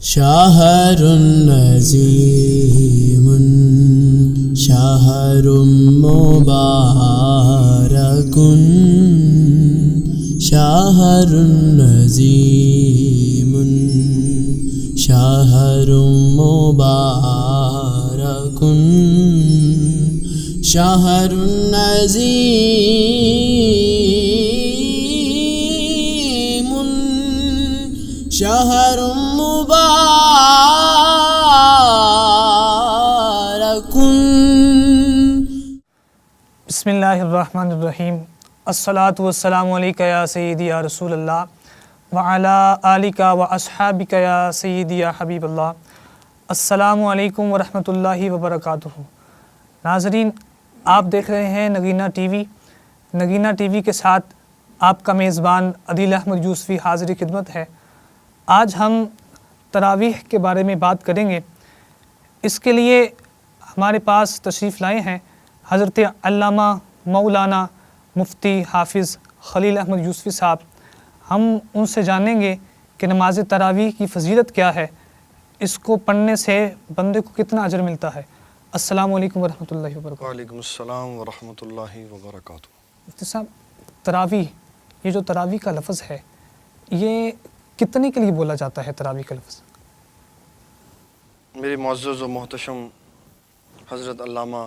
شهر عظيم شهر مبارك شهر عظيم شهر مبارك شهر عظيم شهر مبارك. بسم اللہ الرحمن الرحیم. الصلاۃ والسلام علیکہ یا سیدی یا رسول اللہ وعلی آلک و اصحابک یا سیدی یا حبیب اللہ. السلام علیکم ورحمۃ اللہ وبرکاتہ. ناظرین، آپ دیکھ رہے ہیں Nageena T V. Nageena T V کے ساتھ آپ کا میزبان عدیل احمد یوسفی حاضر خدمت ہے. آج ہم تراویح کے بارے میں بات کریں گے. اس کے لیے ہمارے پاس تشریف لائے ہیں حضرت علامہ مولانا مفتی حافظ خلیل احمد یوسفی صاحب. ہم ان سے جانیں گے کہ نماز تراویح کی فضیلت کیا ہے، اس کو پڑھنے سے بندے کو کتنا اجر ملتا ہے. السلام علیکم ورحمۃ اللہ وبرکاتہ. وعلیکم السلام ورحمۃ اللہ وبرکاتہ. مفتی صاحب، تراویح، یہ جو تراویح کا لفظ ہے، یہ کتنے کے لیے بولا جاتا ہے تراویح کا لفظ؟ میرے معزز و محتشم حضرت علامہ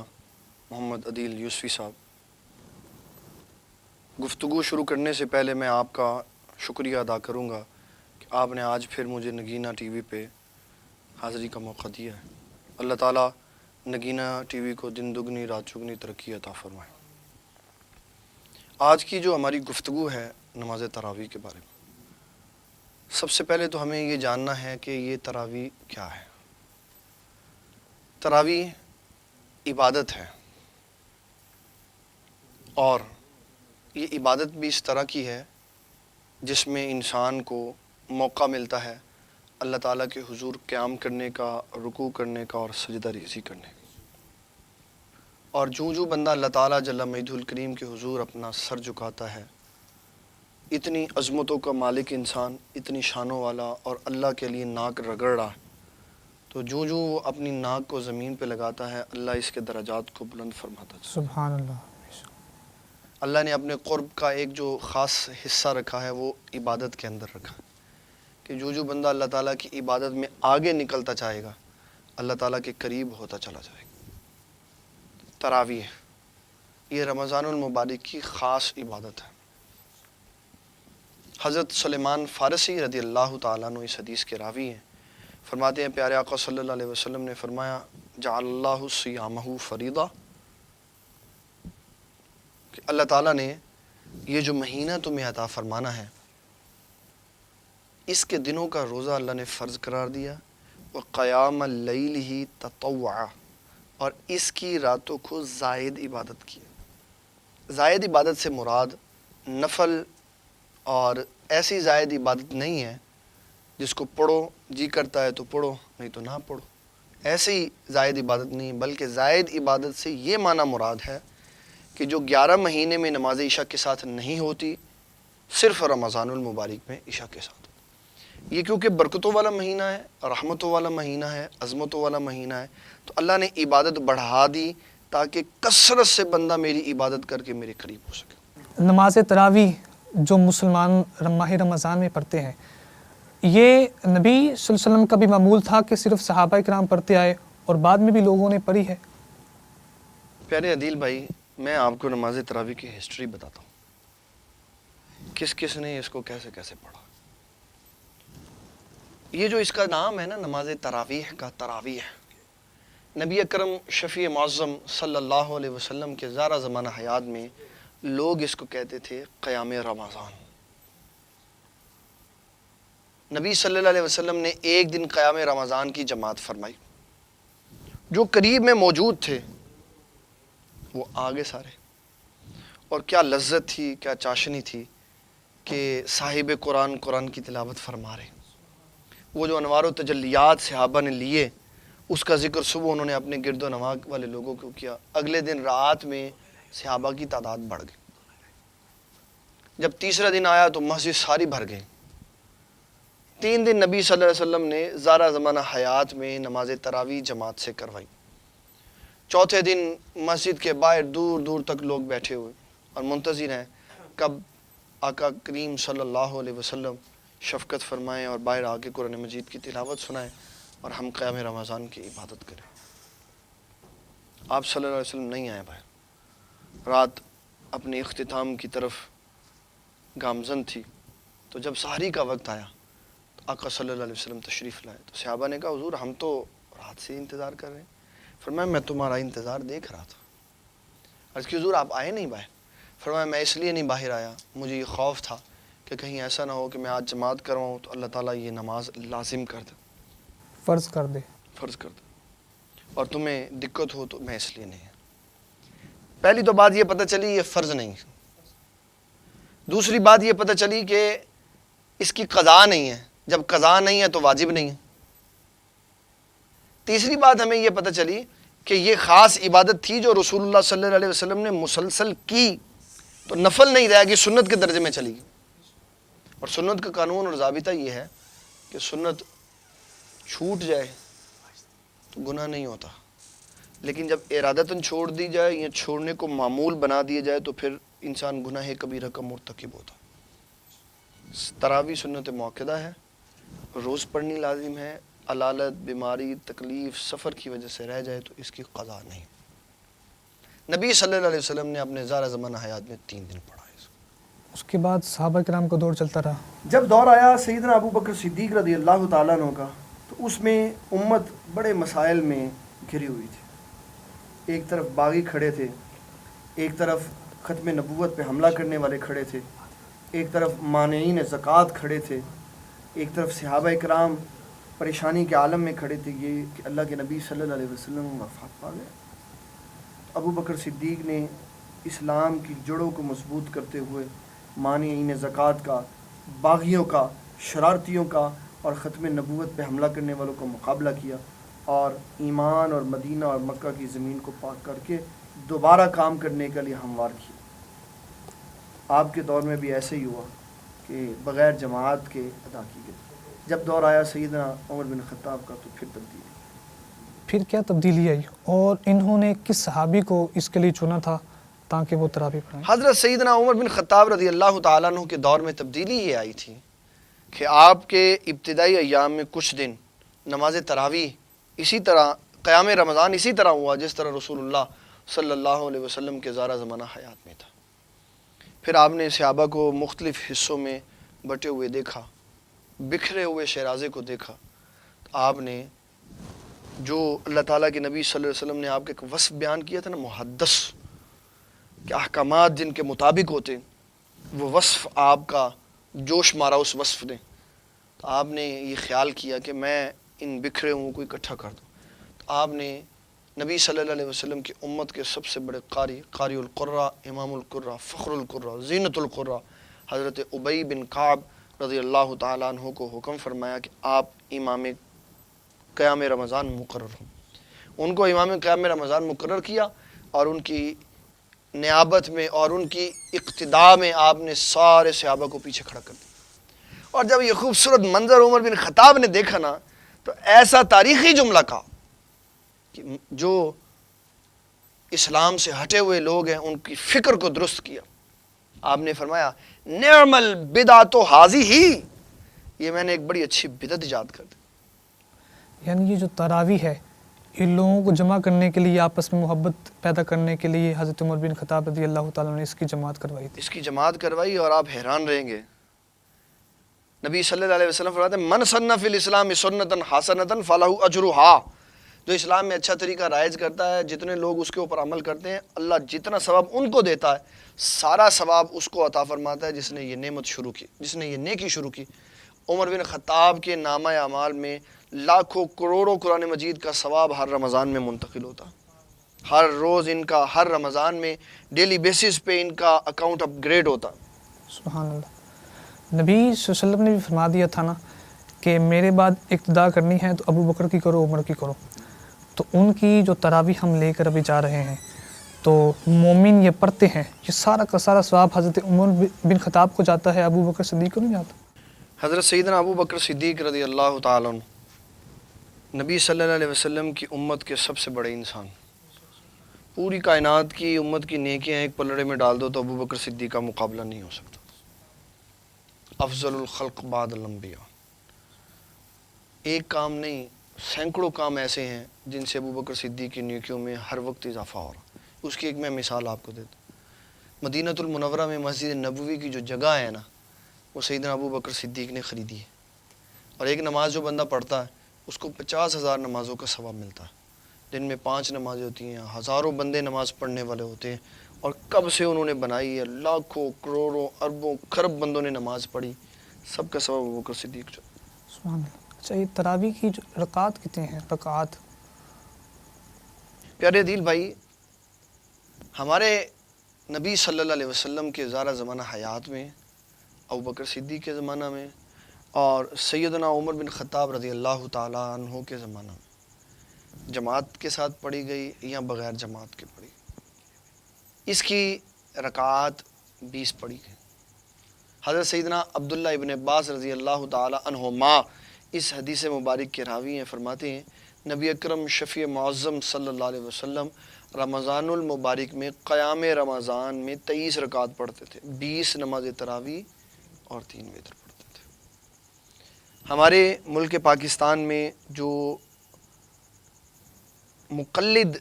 محمد عدیل یوسفی صاحب، گفتگو شروع کرنے سے پہلے میں آپ کا شکریہ ادا کروں گا کہ آپ نے آج پھر مجھے نگینہ ٹی وی پہ حاضری کا موقع دیا ہے. اللہ تعالیٰ نگینہ ٹی وی کو دن دگنی رات چگنی ترقی عطا فرمائے. آج کی جو ہماری گفتگو ہے نماز تراویح کے بارے میں، سب سے پہلے تو ہمیں یہ جاننا ہے کہ یہ تراویح کیا ہے. تراویح عبادت ہے، اور یہ عبادت بھی اس طرح کی ہے جس میں انسان کو موقع ملتا ہے اللہ تعالیٰ کے حضور قیام کرنے کا، رکوع کرنے کا اور سجدہ ریزی کرنے کا. اور جو بندہ اللہ تعالیٰ جل مجدہ الکریم کے حضور اپنا سر جھکاتا ہے، اتنی عظمتوں کا مالک انسان، اتنی شانوں والا، اور اللہ کے لیے ناک رگڑ رہا، تو جو وہ اپنی ناک کو زمین پہ لگاتا ہے، اللہ اس کے درجات کو بلند فرماتا ہے. سبحان اللہ. اللہ نے اپنے قرب کا ایک جو خاص حصہ رکھا ہے وہ عبادت کے اندر رکھا ہے کہ جو بندہ اللہ تعالیٰ کی عبادت میں آگے نکلتا چاہے گا، اللہ تعالیٰ کے قریب ہوتا چلا جائے گا. تراویح یہ رمضان المبارک کی خاص عبادت ہے. حضرت سلیمان فارسی رضی اللہ تعالیٰ عنہ اس حدیث کے راوی ہیں. فرماتے ہیں پیارے آقا صلی اللہ علیہ وسلم نے فرمایا، جعل اللہ صیامہ فریضہ، کہ اللہ تعالیٰ نے یہ جو مہینہ تمہیں عطا فرمانا ہے، اس کے دنوں کا روزہ اللہ نے فرض قرار دیا. وقیام اللیل ہی تطوعا، اور اس کی راتوں کو زائد عبادت کی. زائد عبادت سے مراد نفل اور ایسی زائد عبادت نہیں ہے جس کو پڑھو جی کرتا ہے تو پڑھو، نہیں تو نہ پڑھو. ایسی زائد عبادت نہیں، بلکہ زائد عبادت سے یہ معنی مراد ہے کہ جو 11 مہینے میں نماز عشاء کے ساتھ نہیں ہوتی، صرف رمضان المبارک میں عشاء کے ساتھ. یہ کیونکہ برکتوں والا مہینہ ہے، رحمتوں والا مہینہ ہے، عظمتوں والا مہینہ ہے، تو اللہ نے عبادت بڑھا دی تاکہ کثرت سے بندہ میری عبادت کر کے میرے قریب ہو سکے. نماز تراویح جو مسلمان ماہ رمضان میں پڑھتے ہیں، یہ نبی صلی اللہ علیہ وسلم کا بھی معمول تھا کہ صرف صحابہ کرام پڑھتے آئے اور بعد میں بھی لوگوں نے پڑھی ہے؟ پیارے عدیل بھائی، میں آپ کو نماز تراویح کی ہسٹری بتاتا ہوں، کس نے اس کو کیسے پڑھا. یہ جو اس کا نام ہے نا نماز تراویح کا، تراویح، نبی اکرم شفیع معظم صلی اللہ علیہ وسلم کے زارہ زمانہ حیات میں لوگ اس کو کہتے تھے قیام رمضان. نبی صلی اللہ علیہ وسلم نے ایک دن قیام رمضان کی جماعت فرمائی. جو قریب میں موجود تھے وہ آگے سارے، اور کیا لذت تھی، کیا چاشنی تھی کہ صاحب قرآن کی تلاوت فرما رہے. وہ جو انوار و تجلیات صحابہ نے لیے، اس کا ذکر صبح انہوں نے اپنے گرد و نواح والے لوگوں کو کیا. اگلے دن رات میں صحابہ کی تعداد بڑھ گئی. جب تیسرا دن آیا تو مسجد ساری بھر گئی. 3 دن نبی صلی اللہ علیہ وسلم نے زارا زمانہ حیات میں نماز تراویح جماعت سے کروائی. چوتھے دن مسجد کے باہر دور دور تک لوگ بیٹھے ہوئے اور منتظر ہیں کب آقا کریم صلی اللہ علیہ وسلم شفقت فرمائیں اور باہر آ کے قرآن مجید کی تلاوت سنائیں اور ہم قیام رمضان کی عبادت کریں. آپ صلی اللہ علیہ وسلم نہیں آئے باہر. رات اپنے اختتام کی طرف گامزن تھی. تو جب سحری کا وقت آیا تو آقا صلی اللہ علیہ وسلم تشریف لائے. تو صحابہ نے کہا حضور ہم تو رات سے انتظار کر رہے ہیں. فرمایا میں تمہارا انتظار دیکھ رہا تھا. عرض کی حضور آپ آئے نہیں باہر؟ فرمایا میں اس لیے نہیں باہر آیا, مجھے یہ خوف تھا کہ کہیں ایسا نہ ہو کہ میں آج جماعت کرواؤں تو اللہ تعالیٰ یہ نماز لازم کر دے, فرض کر دے, اور تمہیں دقت ہو, تو میں اس لیے نہیں. پہلی تو بات یہ پتہ چلی یہ فرض نہیں. دوسری بات یہ پتہ چلی کہ اس کی قضا نہیں ہے. جب قضا نہیں ہے تو واجب نہیں ہے. تیسری بات ہمیں یہ پتہ چلی کہ یہ خاص عبادت تھی جو رسول اللہ صلی اللہ علیہ وسلم نے مسلسل کی, تو نفل نہیں رہے گی, سنت کے درجے میں چلی گئی. اور سنت کا قانون اور ضابطہ یہ ہے کہ سنت چھوٹ جائے تو گناہ نہیں ہوتا, لیکن جب ارادتاً چھوڑ دی جائے یا چھوڑنے کو معمول بنا دیا جائے تو پھر انسان گناہ کبیرہ کا مرتکب ہوتا. تراویح سنت موقدہ ہے, روز پڑھنی لازم ہے. علالت, بیماری, تکلیف, سفر کی وجہ سے رہ جائے تو اس کی قضا نہیں. نبی صلی اللہ علیہ وسلم نے اپنے زارا زمانہ حیات میں 3 دن پڑھا. اس کے بعد صحابہ کرام کا دور چلتا رہا. جب دور آیا سیدنا ابو بکر صدیق رضی اللہ تعالیٰ عنہ کا, تو اس میں امت بڑے مسائل میں گھری ہوئی تھی. ایک طرف باغی کھڑے تھے, ایک طرف ختم نبوت پہ حملہ کرنے والے کھڑے تھے, ایک طرف مانعین زکوٰۃ کھڑے تھے, ایک طرف صحابہ کرام پریشانی کے عالم میں کھڑے تھے یہ کہ اللہ کے نبی صلی اللہ علیہ وسلم وفات پا گئے. ابو بکر صدیق نے اسلام کی جڑوں کو مضبوط کرتے ہوئے مانعین زکوٰۃ کا, باغیوں کا, شرارتیوں کا اور ختم نبوت پہ حملہ کرنے والوں کا مقابلہ کیا, اور ایمان اور مدینہ اور مکہ کی زمین کو پاک کر کے دوبارہ کام کرنے کے لیے ہموار کیا. آپ کے دور میں بھی ایسے ہی ہوا کہ بغیر جماعت کے ادا کی گئی. جب دور آیا سیدنا عمر بن خطاب کا تو پھر تبدیلی. پھر کیا تبدیلی آئی اور انہوں نے کس صحابی کو اس کے لیے چنا تھا تاکہ وہ تراویح پڑھائیں؟ حضرت سیدنا عمر بن خطاب رضی اللہ تعالیٰ عنہ کے دور میں تبدیلی یہ آئی تھی کہ آپ کے ابتدائی ایام میں کچھ دن نماز تراویح اسی طرح, قیام رمضان اسی طرح ہوا جس طرح رسول اللہ صلی اللہ علیہ وسلم کے زارا زمانہ حیات میں تھا. پھر آپ نے صحابہ کو مختلف حصوں میں بٹے ہوئے دیکھا, بکھرے ہوئے شیرازے کو دیکھا. آپ نے جو اللہ تعالیٰ کے نبی صلی اللہ علیہ وسلم نے آپ کے ایک وصف بیان کیا تھا نا, محدث, کہ احکامات جن کے مطابق ہوتے, وہ وصف آپ کا جوش مارا اس وصف نے. تو آپ نے یہ خیال کیا کہ میں ان بکھرے ہوں کو اکٹھا کر دوں. تو آپ نے نبی صلی اللہ علیہ وسلم کی امت کے سب سے بڑے قاری القرہ, امام القرہ, فخر القرہ, زینت القرہ حضرت ابی بن کعب رضی اللہ تعالیٰ عنہ کو حکم فرمایا کہ آپ امام قیام رمضان مقرر ہوں. ان کو امام قیام رمضان مقرر کیا اور ان کی نیابت میں اور ان کی اقتداء میں آپ نے سارے صحابہ کو پیچھے کھڑا کر دیا. اور جب یہ خوبصورت منظر عمر بن خطاب نے دیکھا نا, تو ایسا تاریخی جملہ کہا کہ جو اسلام سے ہٹے ہوئے لوگ ہیں ان کی فکر کو درست کیا. آپ نے فرمایا نعم البدعۃ ھذہ, یہ میں نے ایک بڑی اچھی بدعت ایجاد کر دی. یعنی یہ جو تراویح ہے ان لوگوں کو جمع کرنے کے لیے, آپس میں محبت پیدا کرنے کے لیے حضرت عمر بن خطاب رضی اللہ تعالیٰ نے اس کی جماعت کروائی تھی. اس کی جماعت کروائی اور آپ حیران رہیں گے. نبی صلی اللہ علیہ وسلم فرماتے ہیں من سن فی الاسلام سنتا حسنتا فلہ اجرھا, جو اسلام میں اچھا طریقہ رائج کرتا ہے, جتنے لوگ اس کے اوپر عمل کرتے ہیں اللہ جتنا ثواب ان کو دیتا ہے, سارا ثواب اس کو عطا فرماتا ہے جس نے یہ نعمت شروع کی, جس نے یہ نیکی شروع کی. عمر بن خطاب کے نامہ اعمال میں لاکھوں کروڑوں قرآن مجید کا ثواب ہر رمضان میں منتقل ہوتا. ہر روز ان کا, ہر رمضان میں ڈیلی بیسس پہ ان کا اکاؤنٹ اپ گریڈ ہوتا. سبحان اللہ. نبی صلی اللہ علیہ وسلم نے بھی فرما دیا تھا نا کہ میرے بعد اقتداء کرنی ہے تو ابو بکر کی کرو, عمر کی کرو. تو ان کی جو تراویح ہم لے کر ابھی جا رہے ہیں تو مومن یہ پڑھتے ہیں, یہ سارا کا سارا ثواب حضرت عمر بن خطاب کو جاتا ہے, ابو بکر صدیق کو نہیں جاتا. حضرت سیدنا ابو بکر صدیق رضی اللہ تعالیٰ عنہ نبی صلی اللہ علیہ وسلم کی امت کے سب سے بڑے انسان. پوری کائنات کی امت کی نیکیاں ایک پلڑے میں ڈال دو تو ابو بکر صدیق کا مقابلہ نہیں ہو سکتا. افضل الخلق بعد الانبیاء. ایک کام نہیں، سینکڑوں کام ایسے ہیں جن سے ابو بکر صدیق کی نیکیوں میں ہر وقت اضافہ ہو رہا. اس کی ایک میں مثال آپ کو دیتا ہوں. مدینہ المنورہ میں مسجد نبوی کی جو جگہ ہے نا، وہ سیدنا ابو بکر صدیق نے خریدی ہے. اور ایک نماز جو بندہ پڑھتا ہے اس کو 50,000 نمازوں کا ثواب ملتا ہے. دن میں 5 نمازیں ہوتی ہیں، ہزاروں بندے نماز پڑھنے والے ہوتے ہیں. اور کب سے انہوں نے بنائی ہے، لاکھوں کروڑوں اربوں خرب بندوں نے نماز پڑھی، سب کا ثواب ابو بکر صدیق جو. سبحان اللہ. اچھا، یہ تراویح کی جو رکعات کتنے ہیں؟ رکعات پیارے دل بھائی، ہمارے نبی صلی اللہ علیہ وسلم کے زارہ زمانہ حیات میں، ابو بکر صدیق کے زمانہ میں، اور سیدنا عمر بن خطاب رضی اللہ تعالیٰ عنہ کے زمانہ میں جماعت کے ساتھ پڑھی گئی یا بغیر جماعت کے پڑھی گئی. اس کی رکعات 20 پڑھی گئی. حضرت سیدنا عبداللہ ابن عباس رضی اللہ تعالیٰ عنہما اس حدیث مبارک کے راوی ہیں. فرماتے ہیں نبی اکرم شفیع معظم صلی اللہ علیہ وسلم رمضان المبارک میں قیام رمضان میں 23 رکعات پڑھتے تھے، 20 نماز تراویح اور 3 وتر پڑھتے تھے. ہمارے ملک پاکستان میں جو مقلد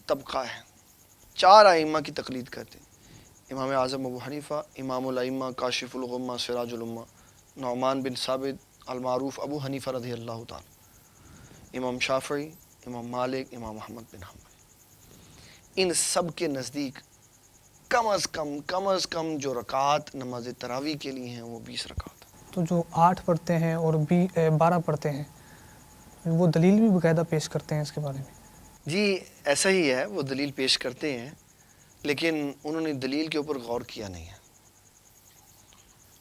طبقہ ہے، 4 ائمہ کی تقلید کرتے ہیں: امام اعظم ابو حنیفہ، امام الائمہ کاشف الغمہ سراج الامہ نعمان بن ثابت المعروف ابو حنیفہ رضی اللہ تعالی، امام شافعی، امام مالک، امام محمد بن حنبل. ان سب کے نزدیک کم از کم جو رکعات نماز تراویح کے لیے ہیں وہ 20 رکعات. تو جو 8 پڑھتے ہیں اور 12 پڑھتے ہیں، وہ دلیل بھی باقاعدہ پیش کرتے ہیں اس کے بارے میں؟ جی ایسا ہی ہے، وہ دلیل پیش کرتے ہیں، لیکن انہوں نے دلیل کے اوپر غور کیا نہیں ہے.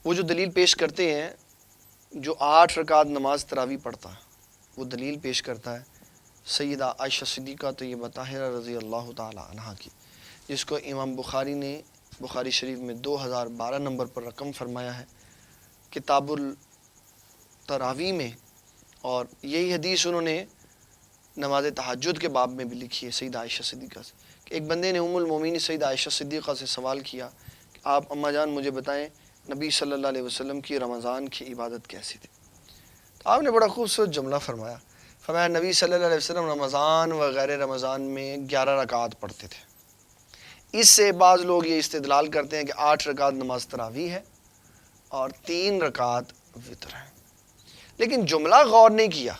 وہ جو دلیل پیش کرتے ہیں، جو 8 رکعات نماز تراویح پڑھتا ہے، وہ دلیل پیش کرتا ہے سیدہ عائشہ صدیقہ طیبہ طاہرہ رضی اللہ تعالی عنہا کی، جس کو امام بخاری نے بخاری شریف میں 2012 نمبر پر رقم فرمایا ہے کتاب التراویح میں. اور یہی حدیث انہوں نے نماز تہجد کے باب میں بھی لکھی ہے سیدہ عائشہ صدیقہ سے. کہ ایک بندے نے ام المومنین سیدہ عائشہ صدیقہ سے سوال کیا کہ آپ اماں جان مجھے بتائیں نبی صلی اللہ علیہ وسلم کی رمضان کی عبادت کیسی تھی. تو آپ نے بڑا خوبصورت جملہ فرمایا نبی صلی اللہ علیہ وسلم رمضان و غیر رمضان میں 11 رکعات پڑھتے تھے. اس سے بعض لوگ یہ استدلال کرتے ہیں کہ 8 رکعات نماز تراویح ہے اور 3 رکعات وتر ہے. لیکن جملہ غور نہیں کیا.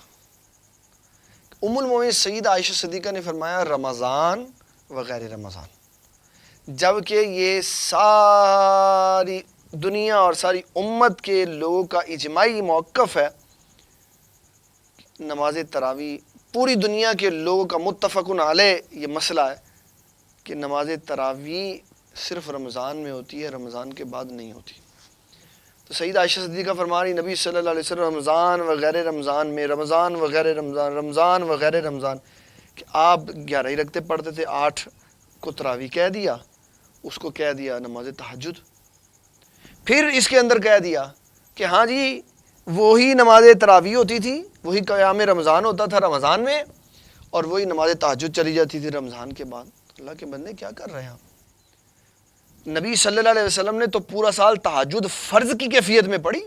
ام المومنین سیدہ عائشہ صدیقہ نے فرمایا رمضان و غیر رمضان، جبکہ یہ ساری دنیا اور ساری امت کے لوگوں کا اجماعی موقف ہے. نماز تراویح پوری دنیا کے لوگوں کا متفقن علیہ یہ مسئلہ ہے کہ نماز تراویح صرف رمضان میں ہوتی ہے، رمضان کے بعد نہیں ہوتی. تو سیدہ عائشہ صدیقہ فرما رہی نبی صلی اللہ علیہ وسلم رمضان و غیر رمضان میں، رمضان و غیر رمضان، رمضان و غیر رمضان، کہ آپ 11 ہی رکعتیں پڑھتے تھے، 8 کو تراویح کہہ دیا، اس کو کہہ دیا نماز تہجد. پھر اس کے اندر کہہ دیا کہ ہاں جی وہی نماز تراویح ہوتی تھی، وہی قیام رمضان ہوتا تھا رمضان میں، اور وہی نماز تہجد چلی جاتی تھی رمضان کے بعد. اللہ کے بندے کیا کر رہے ہیں آپ؟ نبی صلی اللہ علیہ وسلم نے تو پورا سال تہجد فرض کی کیفیت میں پڑھی.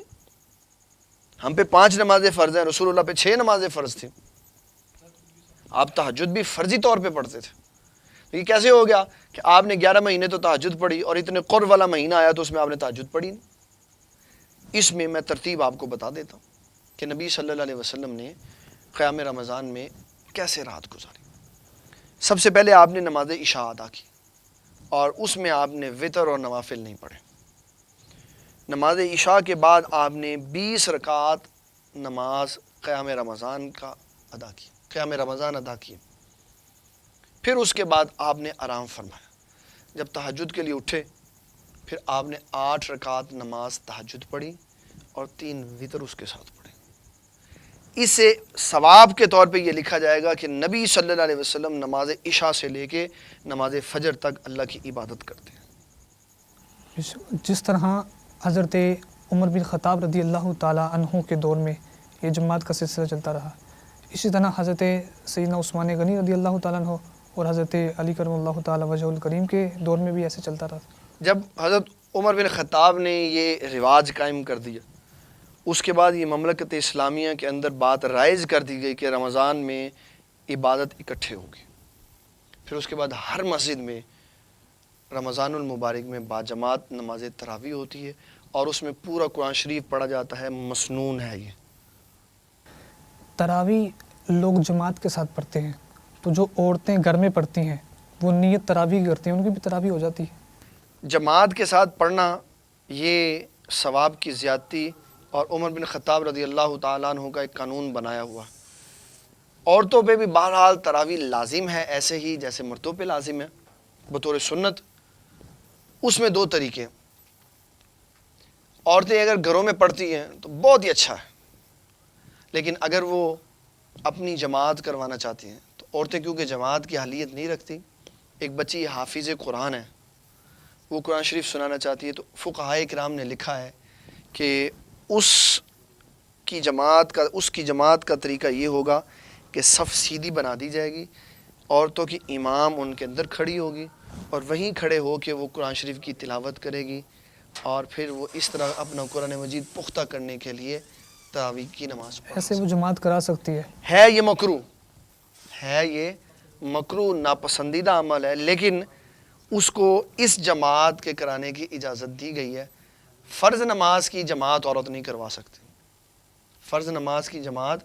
ہم پہ 5 نمازیں فرض ہیں، رسول اللہ پہ 6 نمازیں فرض تھیں. آپ تہجد بھی فرضی طور پہ پڑھتے تھے. یہ کیسے ہو گیا کہ آپ نے 11 مہینے تو تہجد پڑھی اور اتنے قرب والا مہینہ آیا تو اس میں آپ نے تہجد پڑھی نہیں؟ اس میں میں ترتیب آپ کو بتا دیتا ہوں کہ نبی صلی اللہ علیہ وسلم نے قیام رمضان میں کیسے رات گزاری. سب سے پہلے آپ نے نماز عشاء ادا کی اور اس میں آپ نے وتر اور نوافل نہیں پڑھے. نماز عشاء کے بعد آپ نے 20 رکعات نماز قیام رمضان کا ادا کی، قیام رمضان ادا کیے. پھر اس کے بعد آپ نے آرام فرمایا. جب تہجد کے لیے اٹھے پھر آپ نے 8 رکعات نماز تہجد پڑھی اور 3 وتر اس کے ساتھ پڑھے. اس سے ثواب کے طور پہ یہ لکھا جائے گا کہ نبی صلی اللہ علیہ وسلم نماز عشاء سے لے کے نماز فجر تک اللہ کی عبادت کرتے ہیں. جس طرح حضرت عمر بن خطاب رضی اللہ تعالیٰ عنہ کے دور میں یہ جماعت کا سلسلہ چلتا رہا. اسی طرح حضرت سیدنا عثمان غنی رضی اللہ تعالیٰ عنہ اور حضرت علی کرم اللہ تعالیٰ وجہ الکریم کے دور میں بھی ایسے چلتا رہا. جب حضرت عمر بن خطاب نے یہ رواج قائم کر دیا، اس کے بعد یہ مملکت اسلامیہ کے اندر بات رائج کر دی گئی کہ رمضان میں عبادت اکٹھے ہوگی. پھر اس کے بعد ہر مسجد میں رمضان المبارک میں باجماعت نماز تراویح ہوتی ہے اور اس میں پورا قرآن شریف پڑھا جاتا ہے. مسنون ہے یہ. تراویح لوگ جماعت کے ساتھ پڑھتے ہیں، تو جو عورتیں گھر میں پڑھتی ہیں وہ نیت تراویح کرتی ہیں، ان کی بھی تراویح ہو جاتی ہے. جماعت کے ساتھ پڑھنا یہ ثواب کی زیادتی اور عمر بن خطاب رضی اللہ تعالیٰ عنہ کا ایک قانون بنایا ہوا. عورتوں پہ بھی بہرحال تراویح لازم ہے، ایسے ہی جیسے مردوں پہ لازم ہے بطور سنت. اس میں دو طریقے. عورتیں اگر گھروں میں پڑھتی ہیں تو بہت ہی اچھا ہے، لیکن اگر وہ اپنی جماعت کروانا چاہتی ہیں تو عورتیں کیونکہ جماعت کی اہلیت نہیں رکھتی، ایک بچی حافظ قرآن ہے، وہ قرآن شریف سنانا چاہتی ہے، تو فقہائے کرام نے لکھا ہے کہ اس کی جماعت کا طریقہ یہ ہوگا کہ صف سیدھی بنا دی جائے گی، عورتوں کی امام ان کے اندر کھڑی ہوگی اور وہیں کھڑے ہو کے وہ قرآن شریف کی تلاوت کرے گی، اور پھر وہ اس طرح اپنا قرآن مجید پختہ کرنے کے لیے تراویح کی نماز پڑھے. ایسے وہ جماعت کرا سکتی ہے. یہ مکروہ ناپسندیدہ عمل ہے، لیکن اس کو اس جماعت کے کرانے کی اجازت دی گئی ہے. فرض نماز کی جماعت عورت نہیں کروا سکتی. فرض نماز کی جماعت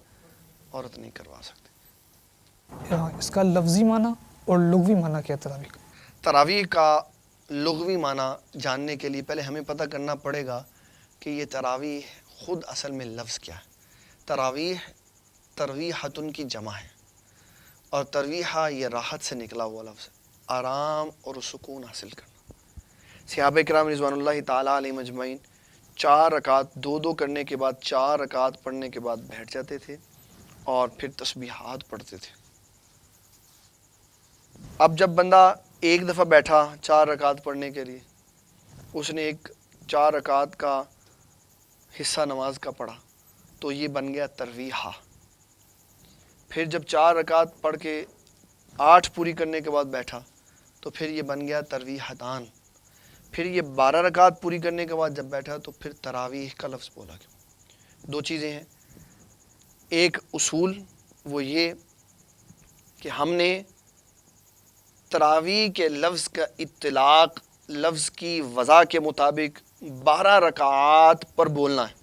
عورت نہیں کروا سکتی. اس کا لفظی معنی اور لغوی معنی کیا تراویح کا؟ تراویح کا لغوی معنی جاننے کے لیے پہلے ہمیں پتہ کرنا پڑے گا کہ یہ تراویح خود اصل میں لفظ کیا ہے. تراویح ترویحتن کی جمع ہے، اور ترویحہ یہ راحت سے نکلا ہوا لفظ ہے، آرام اور سکون حاصل کرنا. صحابہ کرام رضوان اللہ تعالیٰ علیہ مجمعین 4 رکعت 2 کرنے کے بعد 4 رکعت پڑھنے کے بعد بیٹھ جاتے تھے اور پھر تسبیحات پڑھتے تھے. اب جب بندہ ایک دفعہ بیٹھا 4 رکعت پڑھنے کے لیے، اس نے ایک 4 رکعت کا حصہ نماز کا پڑھا تو یہ بن گیا ترویحہ. پھر جب 4 رکعت پڑھ کے 8 پوری کرنے کے بعد بیٹھا تو پھر یہ بن گیا ترویحتان. پھر یہ 12 رکعت پوری کرنے کے بعد جب بیٹھا تو پھر تراویح کا لفظ بولا گیا. 2 چیزیں ہیں. ایک اصول وہ یہ کہ ہم نے تراویح کے لفظ کا اطلاق لفظ کی وضع کے مطابق 12 رکعات پر بولنا ہے.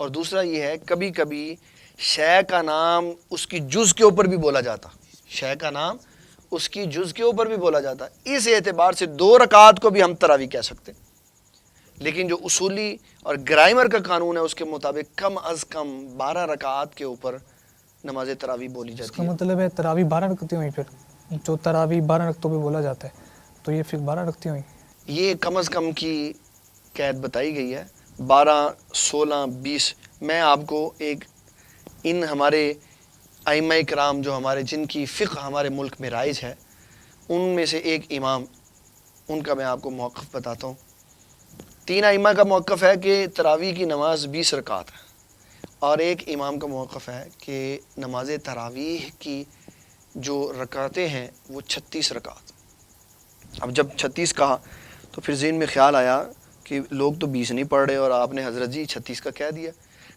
اور دوسرا یہ ہے کبھی کبھی شے کا نام اس کی جز کے اوپر بھی بولا جاتا. شے کا نام اس کی جز کے اوپر بھی بولا جاتا. اس اعتبار سے 2 رکعات کو بھی ہم تراویح کہہ سکتے ہیں، لیکن جو اصولی اور گرامر کا قانون ہے اس کے مطابق کم از کم 12 رکعات کے اوپر نماز تراویح بولی اس جاتی کا ہے. مطلب ہے تراویح 12 رکعتیں ہوئی. پھر جو تراویح 12 رکعتوں پہ بولا جاتا ہے تو یہ پھر 12 رکعتیں ہوئی. یہ کم از کم کی قید بتائی گئی ہے 12 16 20. میں آپ کو ایک ان ہمارے ائمہ کرام جو ہمارے جن کی فقہ ہمارے ملک میں رائج ہے ان میں سے ایک امام ان کا میں آپ کو موقف بتاتا ہوں. 3 ائمہ کا موقف ہے کہ تراویح کی نماز 20 رکعت ہے، اور ایک امام کا موقف ہے کہ نماز تراویح کی جو رکعتیں ہیں وہ 36 رکعت. اب جب 36 کہا تو پھر ذہن میں خیال آیا کہ لوگ تو 20 نہیں پڑھ رہے اور آپ نے حضرت جی 36 کا کہہ دیا.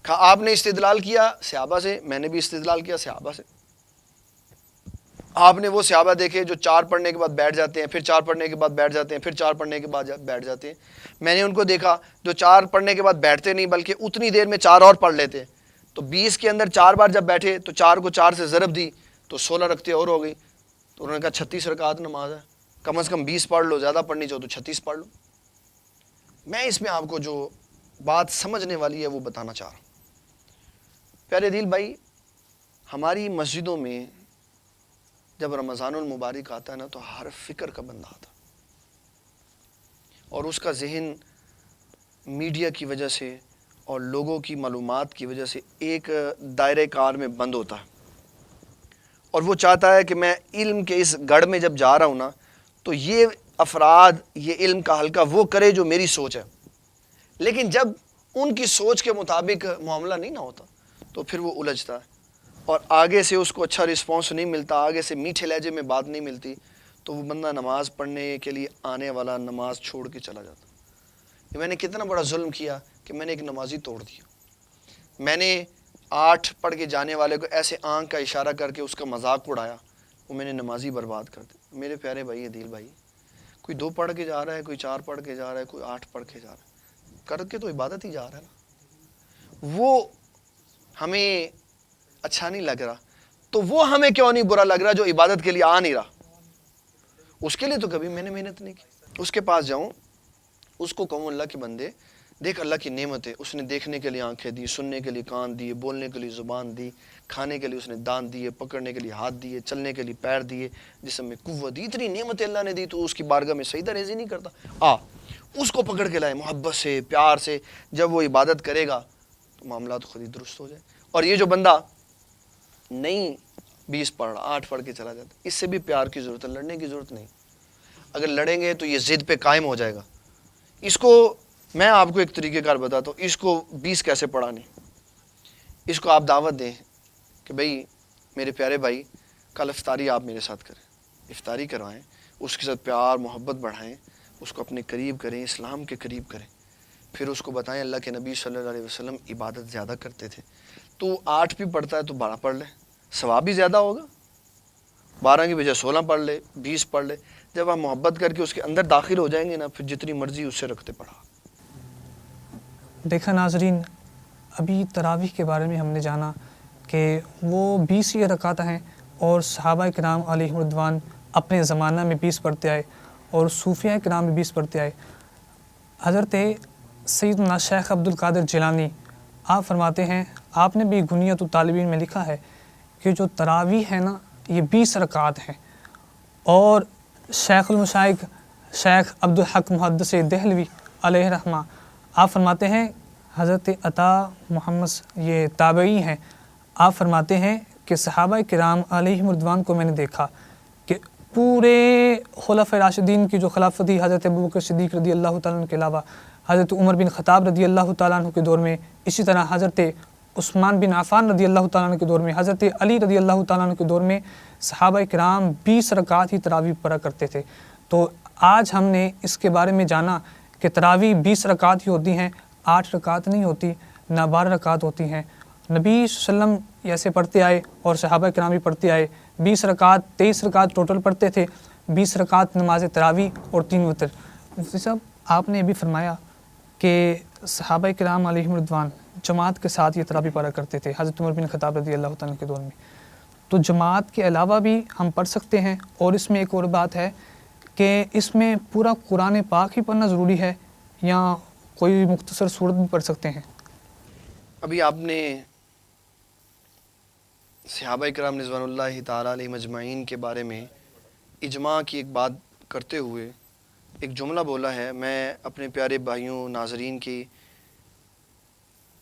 کہا آپ نے استدلال کیا صحابہ سے، میں نے بھی استدلال کیا صحابہ سے. آپ نے وہ صحابہ دیکھے جو 4 پڑھنے کے بعد بیٹھ جاتے ہیں، پھر 4 پڑھنے کے بعد بیٹھ جاتے ہیں، پھر 4 پڑھنے کے بعد بیٹھ جاتے ہیں. میں نے ان کو دیکھا جو 4 پڑھنے کے بعد بیٹھتے نہیں بلکہ اتنی دیر میں 4 اور پڑھ لیتے. تو 20 کے اندر 4 بار جب بیٹھے تو 4 کو 4 سے ضرب دی تو 16 رکعتیں اور ہو گئی. تو انہوں نے کہا 36 رکعت نماز ہے، کم از کم 20 پڑھ لو، زیادہ پڑھنی چاہو تو 36 پڑھ لو. میں اس میں آپ کو جو بات سمجھنے والی ہے وہ بتانا چاہ رہا ہوں. پیارے دل بھائی، ہماری مسجدوں میں جب رمضان المبارک آتا ہے نا تو ہر فکر کا بندہ آتا، اور اس کا ذہن میڈیا کی وجہ سے اور لوگوں کی معلومات کی وجہ سے ایک دائرہ کار میں بند ہوتا ہے، اور وہ چاہتا ہے کہ میں علم کے اس گڑھ میں جب جا رہا ہوں نا تو یہ افراد یہ علم کا حلقہ وہ کرے جو میری سوچ ہے. لیکن جب ان کی سوچ کے مطابق معاملہ نہیں نہ ہوتا تو پھر وہ الجھتا ہے اور آگے سے اس کو اچھا رسپانس نہیں ملتا، آگے سے میٹھے لہجے میں بات نہیں ملتی، تو وہ بندہ نماز پڑھنے کے لیے آنے والا نماز چھوڑ کے چلا جاتا۔ یہ میں نے کتنا بڑا ظلم کیا کہ میں نے ایک نمازی توڑ دیا، میں نے 8 پڑھ کے جانے والے کو ایسے آنکھ کا اشارہ کر کے اس کا مذاق اڑایا، وہ میں نے نمازی برباد کر دیا۔ میرے پیارے بھائی عدیل بھائی، کوئی 2 پڑھ کے جا رہا ہے، کوئی 4 پڑھ کے جا رہا ہے، کوئی 8 پڑھ کے جا رہا ہے، کر کے تو عبادت ہی جا رہا ہے نا، وہ ہمیں اچھا نہیں لگ رہا، تو وہ ہمیں کیوں نہیں برا لگ رہا جو عبادت کے لیے آ نہیں رہا؟ اس کے لیے تو کبھی میں نے محنت نہیں کی۔ اس کے پاس جاؤں، اس کو کہوں اللہ کے بندے دیکھ اللہ کی نعمت ہے، اس نے دیکھنے کے لیے آنکھیں دی، سننے کے لیے کان دیے، بولنے کے لیے زبان دی، کھانے کے لیے اس نے دانت دیے، پکڑنے کے لیے ہاتھ دیے، چلنے کے لیے پیر دیے، جسم میں قوت دی، اتنی نعمتیں اللہ نے دی، تو اس کی بارگاہ میں سجدہ ریزی نہیں کرتا؟ اس کو پکڑ کے لائے محبت سے، پیار سے، جب وہ عبادت کرے گا تو معاملات خود ہی درست ہو جائے۔ اور یہ جو بندہ نہیں 20 پڑھ رہا، 8 پڑھ کے چلا جاتا، اس سے بھی پیار کی ضرورت ہے، لڑنے کی ضرورت نہیں۔ اگر لڑیں گے تو یہ ضد پہ قائم ہو جائے گا۔ اس کو میں آپ کو ایک طریقہ کار بتاتا ہوں، اس کو 20 کیسے پڑھانے۔ اس کو آپ دعوت دیں کہ بھئی میرے پیارے بھائی کل افطاری آپ میرے ساتھ کریں، افطاری کروائیں، اس کے ساتھ پیار محبت بڑھائیں، اس کو اپنے قریب کریں، اسلام کے قریب کریں، پھر اس کو بتائیں اللہ کے نبی صلی اللہ علیہ وسلم عبادت زیادہ کرتے تھے، تو 8 بھی پڑھتا ہے تو 12 پڑھ لے، ثواب بھی زیادہ ہوگا، 12 کی بجائے 16 پڑھ لے، 20 پڑھ لے۔ جب آپ محبت کر کے اس کے اندر داخل ہو جائیں گے نا، پھر جتنی مرضی اس سے رکھتے پڑھا۔ دیکھا ناظرین، ابھی تراویح کے بارے میں ہم نے جانا کہ وہ 20 ہی رکعت ہیں، اور صحابہ کرام علیہم رضوان اپنے زمانہ میں 20 پڑھتے آئے، اور صوفیہ کرام بھی 20 پڑھتے آئے۔ حضرت سیدنا شیخ عبد القادر جیلانی آپ فرماتے ہیں، آپ نے بھی غنیۃ الطالبین میں لکھا ہے کہ جو تراویح ہے نا یہ 20 رکعات ہیں، اور شیخ المشائخ شیخ عبد الحق محدث دہلوی علیہ رحمہ آپ فرماتے ہیں، حضرت عطا محمد یہ تابعی ہیں، آپ فرماتے ہیں کہ صحابہ کرام علیہم رضوان کو میں نے دیکھا کہ پورے خلفۂ راشدین کی جو خلافت تھی، حضرت ابوبکر صدیق رضی اللہ تعالیٰ عنہ کے علاوہ حضرت عمر بن خطاب رضی اللہ تعالیٰ عنہ کے دور میں، اسی طرح حضرت عثمان بن عفان رضی اللہ تعالیٰ عنہ کے دور میں، حضرت علی رضی اللہ تعالیٰ عنہ کے دور میں صحابہ کرام 20 رکعات ہی تراویح پڑھا کرتے تھے۔ تو آج ہم نے اس کے بارے میں جانا کہ تراویح 20 رکعات ہی ہوتی ہیں، 8 رکعت نہیں ہوتی، نہ 12 رکعت ہوتی ہیں۔ نبی صلی اللہ علیہ وسلم ایسے پڑھتے آئے اور صحابہ کرام بھی پڑھتے آئے، 20 رکعت 23 رکعت ٹوٹل پڑھتے تھے، 20 رکعت نماز تراویح اور 3 وتر۔ مفتی صاحب آپ نے بھی فرمایا کہ صحابہ کرام علیہم رضوان جماعت کے ساتھ یہ تراویح پڑھا کرتے تھے حضرت عمر بن خطاب رضی اللہ تعالیٰ کے دور میں، تو جماعت کے علاوہ بھی ہم پڑھ سکتے ہیں؟ اور اس میں ایک اور بات ہے کہ اس میں پورا قرآن پاک ہی پڑھنا ضروری ہے یا کوئی مختصر صورت بھی پڑھ سکتے ہیں؟ ابھی آپ نے صحابہ کرام رضوان اللہ تعالیٰ علیہ مجمعین کے بارے میں اجماع کی ایک بات کرتے ہوئے ایک جملہ بولا ہے، میں اپنے پیارے بھائیوں ناظرین کی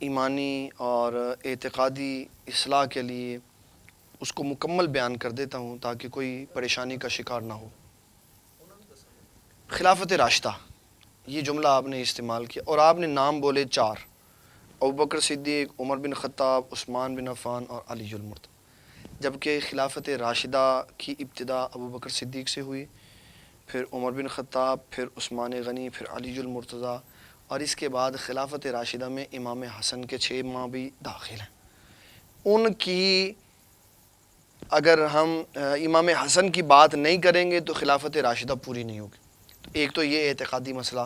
ایمانی اور اعتقادی اصلاح کے لیے اس کو مکمل بیان کر دیتا ہوں تاکہ کوئی پریشانی کا شکار نہ ہو۔ خلافت راشدہ، یہ جملہ آپ نے استعمال کیا اور آپ نے نام بولے 4، ابوبکر صدیق، عمر بن خطاب، عثمان بن عفان اور علی المرتضی، جبکہ خلافت راشدہ کی ابتدا ابوبکر صدیق سے ہوئی، پھر عمر بن خطاب، پھر عثمان غنی، پھر علی المرتضی، اور اس کے بعد خلافت راشدہ میں امام حسن کے 6 ماہ بھی داخل ہیں۔ ان کی اگر ہم امام حسن کی بات نہیں کریں گے تو خلافت راشدہ پوری نہیں ہوگی۔ ایک تو یہ اعتقادی مسئلہ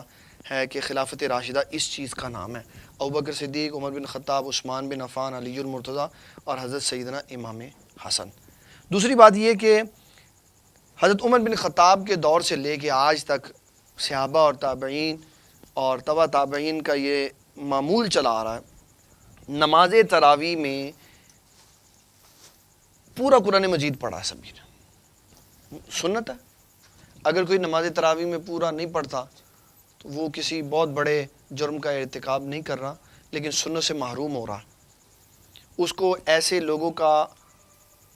ہے کہ خلافت راشدہ اس چیز کا نام ہے، ابوبکر صدیق، عمر بن خطاب، عثمان بن عفان، علی المرتضی اور حضرت سیدنا امام حسن۔ دوسری بات یہ کہ حضرت عمر بن خطاب کے دور سے لے کے آج تک صحابہ اور تابعین اور تبع تابعین کا یہ معمول چلا آ رہا ہے، نماز تراویح میں پورا قرآن مجید پڑھا ہے سبھی نے، سنت ہے۔ اگر کوئی نماز تراویح میں پورا نہیں پڑھتا تو وہ کسی بہت بڑے جرم کا ارتکاب نہیں کر رہا، لیکن سنت سے محروم ہو رہا۔ اس کو ایسے لوگوں کا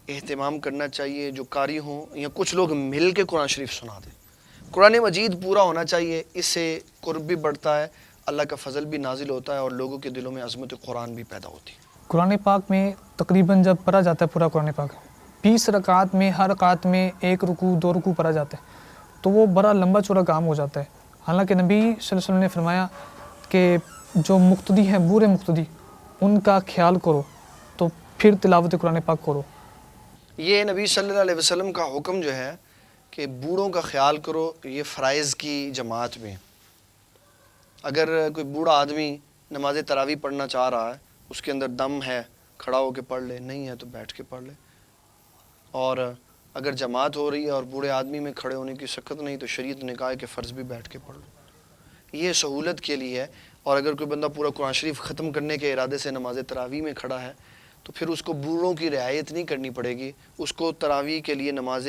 اہتمام کرنا چاہیے جو قاری ہوں، یا کچھ لوگ مل کے قرآن شریف سنا دیں۔ قرآن مجید پورا ہونا چاہیے، اس سے قرب بھی بڑھتا ہے، اللہ کا فضل بھی نازل ہوتا ہے اور لوگوں کے دلوں میں عظمت قرآن بھی پیدا ہوتی ہے۔ قرآن پاک میں تقریباً جب پڑھا جاتا ہے پورا قرآن پاک 20 رکعات میں ہر رکعت میں 1 رکوع 2 رکوع پڑھا جاتا ہے، تو وہ بڑا لمبا چوڑا کام ہو جاتا ہے۔ حالانکہ نبی صلی اللہ علیہ وسلم نے فرمایا کہ جو مقتدی ہیں، بوڑھے مقتدی، ان کا خیال کرو تو پھر تلاوت قرآن پاک کرو۔ یہ نبی صلی اللہ علیہ وسلم کا حکم جو ہے کہ بوڑھوں کا خیال کرو، یہ فرائض کی جماعت میں۔ اگر کوئی بوڑھا آدمی نماز تراویح پڑھنا چاہ رہا ہے، اس کے اندر دم ہے، کھڑا ہو کے پڑھ لے، نہیں ہے تو بیٹھ کے پڑھ لے، اور اگر جماعت ہو رہی ہے اور بوڑھے آدمی میں کھڑے ہونے کی سکت نہیں تو شریعت نے کہا ہے کہ فرض بھی بیٹھ کے پڑھ لو، یہ سہولت کے لیے ہے۔ اور اگر کوئی بندہ پورا قرآن شریف ختم کرنے کے ارادے سے نماز تراویح میں کھڑا ہے تو پھر اس کو بوڑھوں کی رعایت نہیں کرنی پڑے گی، اس کو تراویح کے لیے نماز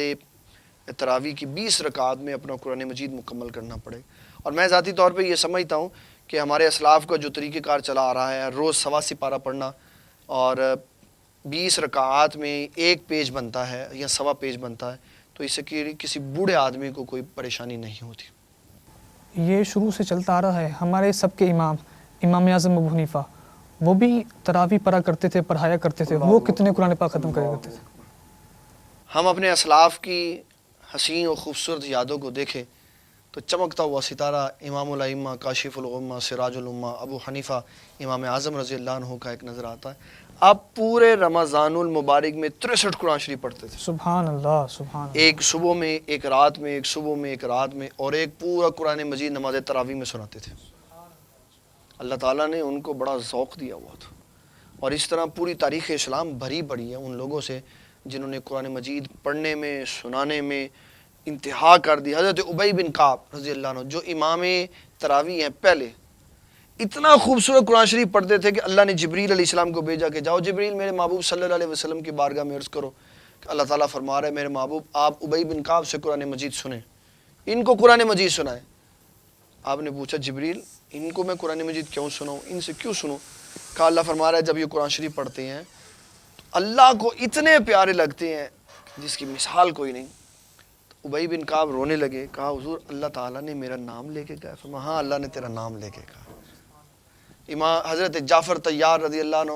تراویح کی 20 رکعات میں اپنا قرآن مجید مکمل کرنا پڑے گا۔ اور میں ذاتی طور پہ یہ سمجھتا ہوں کہ ہمارے اسلاف کا جو طریقہ کار چلا آ رہا ہے، روز سوا سپارہ پڑھنا اور 20 رکعات میں 1 پیج بنتا ہے یا سوا پیج بنتا ہے، تو اس سے کسی بوڑھے آدمی کو کوئی پریشانی نہیں ہوتی۔ یہ شروع سے چلتا آ رہا ہے۔ ہمارے سب کے امام اعظم ابو حنیفہ، وہ بھی تراویح پڑھا کرتے تھے، پڑھایا کرتے تھے، وہ کتنے قرآن پاک ختم کریا کرتے تھے۔ ہم اپنے اسلاف کی حسین و خوبصورت یادوں کو دیکھیں تو چمکتا ہوا ستارہ امام الائمہ، کاشف الغمہ، سراج الامہ، ابو حنیفہ امام اعظم رضی اللہ عنہ کا ایک نظر آتا ہے۔ آپ پورے رمضان المبارک میں 63 قرآن شریف پڑھتے تھے، سبحان اللہ، سبحان اللہ۔ ایک صبح میں، ایک رات میں، ایک صبح میں، ایک رات میں، اور ایک پورا قرآن مجید نماز تراویح میں سناتے تھے۔ اللہ تعالیٰ نے ان کو بڑا ذوق دیا ہوا تھا، اور اس طرح پوری تاریخ اسلام بھری پڑی ہے ان لوگوں سے جنہوں نے قرآن مجید پڑھنے میں، سنانے میں انتہا کر دی۔ حضرت ابی بن کعب رضی اللہ عنہ جو امام تراویح ہیں، پہلے اتنا خوبصورت قرآن شریف پڑھتے تھے کہ اللہ نے جبریل علیہ السلام کو بھیجا کہ جاؤ جبریل میرے محبوب صلی اللہ علیہ وسلم کی بارگاہ میں عرض کرو کہ اللہ تعالیٰ فرما رہا ہے میرے محبوب آپ ابی بن کعب سے قرآن مجید سنیں، ان کو قرآن مجید سنائیں۔ آپ نے پوچھا جبریل ان کو میں قرآن مجید کیوں سناؤں، ان سے کیوں سنوں؟ کہا اللہ فرما رہا ہے جب یہ قرآن شریف پڑھتے ہیں تو اللہ کو اتنے پیارے لگتے ہیں جس کی مثال کوئی نہیں۔ ابی بن کعب رونے لگے، کہا حضور اللہ تعالیٰ نے میرا نام لے کے کہا؟ فرمایا ہاں اللہ نے تیرا نام لے کے کہا۔ امام حضرت جعفر طیار رضی اللہ عنہ،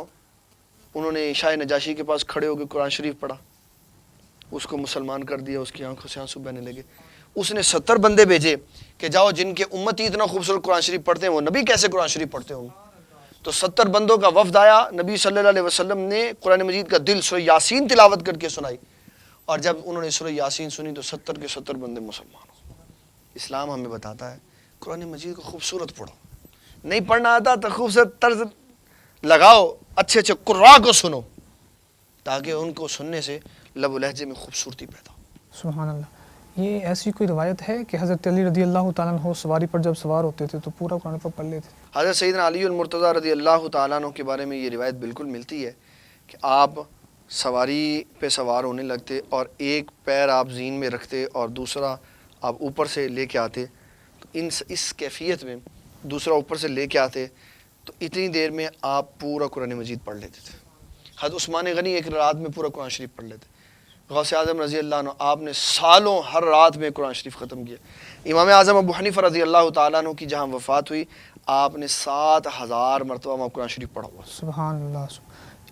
انہوں نے شاہ نجاشی کے پاس کھڑے ہو کے قرآن شریف پڑھا، اس کو مسلمان کر دیا، اس کی آنکھوں سے آنسو بہنے لگے۔ اس نے 70 بندے بھیجے کہ جاؤ جن کے امتی اتنا خوبصورت قرآن شریف پڑھتے ہیں وہ نبی کیسے قرآن شریف پڑھتے ہوں؟ تو 70 بندوں کا وفد آیا، نبی صلی اللہ علیہ وسلم نے قرآن مجید کا دل سورہ یاسین تلاوت کر کے سنائی، اور جب انہوں نے سورہ یاسین سنی تو 70 کے 70 بندے مسلمان ہو۔ اسلام ہمیں بتاتا ہے قرآن مجید کو خوبصورت پڑھو، نہیں پڑھنا آتا تو خوبصورت طرز لگاؤ، اچھے اچھے قراء کو سنو تاکہ ان کو سننے سے لب و لہجے میں خوبصورتی پیدا ہو۔ سبحان اللہ۔ یہ ایسی کوئی روایت ہے کہ حضرت علی رضی اللہ تعالیٰ عنہ سواری پر جب سوار ہوتے تھے تو پورا قرآن پاک پڑھ لیتے تھے؟ حضرت سیدنا علی المرتضیٰ رضی اللہ تعالیٰ عنہ کے بارے میں یہ روایت بالکل ملتی ہے کہ آپ سواری پہ سوار ہونے لگتے اور ایک پیر آپ زین میں رکھتے اور دوسرا آپ اوپر سے لے کے آتے، تو اس کیفیت میں دوسرا اوپر سے لے کے آتے تو اتنی دیر میں آپ پورا قرآن مجید پڑھ لیتے تھے۔ حضرت عثمان غنی ایک رات میں پورا قرآن شریف پڑھ لیتے۔ غوث اعظم رضی اللہ عنہ آپ نے سالوں ہر رات میں قرآن شریف ختم کیا۔ امام اعظم ابو حنیفہ رضی اللہ تعالیٰ عنہ کی جہاں وفات ہوئی آپ نے 7000 مرتبہ وہاں قرآن شریف پڑھا ہوا۔ سبحان اللہ۔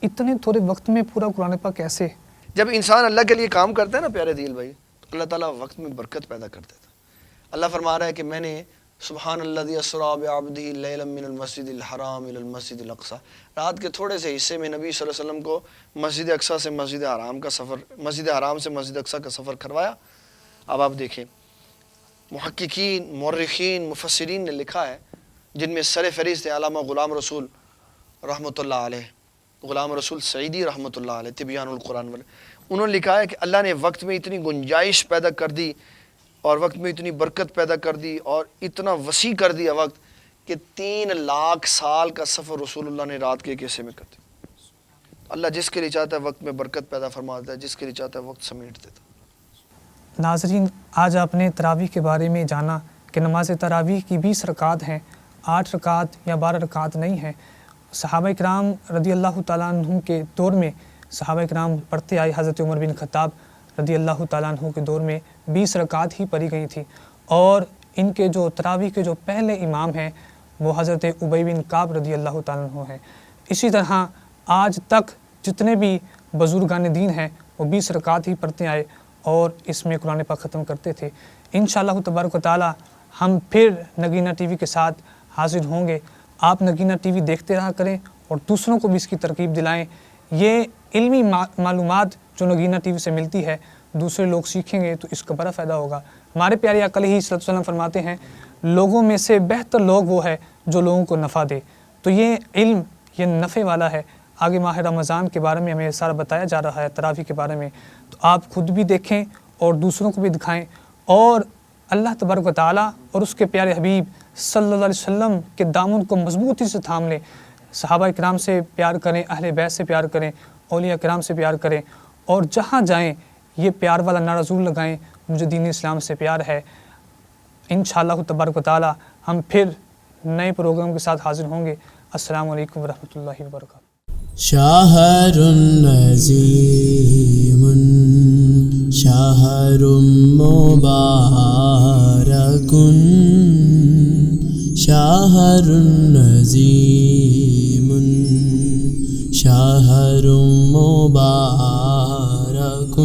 اتنے تھوڑے وقت میں پورا قرآن پاک کیسے؟ جب انسان اللہ کے لیے کام کرتا ہے نا پیارے دل بھائی، تو اللہ تعالیٰ وقت میں برکت پیدا کر دیتا۔ اللہ فرما رہا ہے کہ میں نے سبحان الذی اسریٰ بعبدہ لیلا من المسجد الحرام الی المسجد الاقصی، رات کے تھوڑے سے حصے میں نبی صلی اللہ علیہ وسلم کو مسجد اقصی سے مسجد حرام کا سفر، مسجد حرام سے مسجد اقصی کا سفر کروایا۔ اب آپ دیکھیں محققین، مورخین، مفسرین نے لکھا ہے جن میں سر فہرست علامہ غلام رسول رحمۃ اللہ علیہ، غلام رسول سعیدی رحمۃ اللہ علیہ، تبیان القرآن والے، انہوں نے لکھا ہے کہ اللہ نے وقت میں اتنی گنجائش پیدا کر دی اور وقت میں اتنی برکت پیدا کر دی اور اتنا وسیع کر دیا وقت کہ 3 لاکھ سال کا سفر رسول اللہ نے رات کے ایک حصے میں کر دیا۔ اللہ جس کے لیے چاہتا ہے وقت میں برکت پیدا فرما دیتا ہے، جس کے لیے چاہتا ہے وقت سمیٹ دیتا ہے۔ ناظرین، آج آپ نے تراویح کے بارے میں جانا کہ نماز تراویح کی 20 رکعات ہیں، 8 رکعات یا 12 رکعات نہیں ہیں۔ صحابہ کرام رضی اللہ تعالیٰ عنہ کے دور میں صحابہ کرام پڑھتے آئے، حضرت عمر بن خطاب رضی اللہ تعالیٰ عنہ کے دور میں 20 رکعات ہی پڑھی گئی تھی، اور ان کے جو تراویح کے جو پہلے امام ہیں وہ حضرت ابی بن کعب رضی اللہ تعالیٰ عنہ ہیں۔ اسی طرح آج تک جتنے بھی بزرگان دین ہیں وہ 20 رکعت ہی پڑھتے آئے اور اس میں قرآن پاک ختم کرتے تھے۔ انشاءاللہ تبارک و تعالیٰ ہم پھر نگینہ ٹی وی کے ساتھ حاضر ہوں گے۔ آپ نگینہ ٹی وی دیکھتے رہا کریں اور دوسروں کو بھی اس کی ترغیب دلائیں۔ یہ علمی معلومات جو نگینہ ٹی وی سے ملتی ہے دوسرے لوگ سیکھیں گے تو اس کا بڑا فائدہ ہوگا۔ ہمارے پیارے آقا علیہ الصلوۃ والسلام فرماتے ہیں لوگوں میں سے بہتر لوگ وہ ہے جو لوگوں کو نفع دے۔ تو یہ علم یہ نفع والا ہے۔ آگے ماہ رمضان کے بارے میں ہمیں سارا بتایا جا رہا ہے، تراویح کے بارے میں، تو آپ خود بھی دیکھیں اور دوسروں کو بھی دکھائیں اور اللہ تبارک و تعالیٰ اور اس کے پیارے حبیب صلی اللہ علیہ وسلم کے دامن کو مضبوطی سے تھام لیں۔ صحابہ کرام سے پیار کریں، اہل بیت سے پیار کریں، اولیاء کرام سے پیار کریں اور جہاں جائیں یہ پیار والا نعرہ ضرور لگائیں، مجھے دین اسلام سے پیار ہے۔ انشاءاللہ تبارک و تعالیٰ ہم پھر نئے پروگرام کے ساتھ حاضر ہوں گے۔ السلام علیکم ورحمۃ اللہ وبرکاتہ۔ شہر عظیم شہر مبارک شہر عظیم شہر مبارک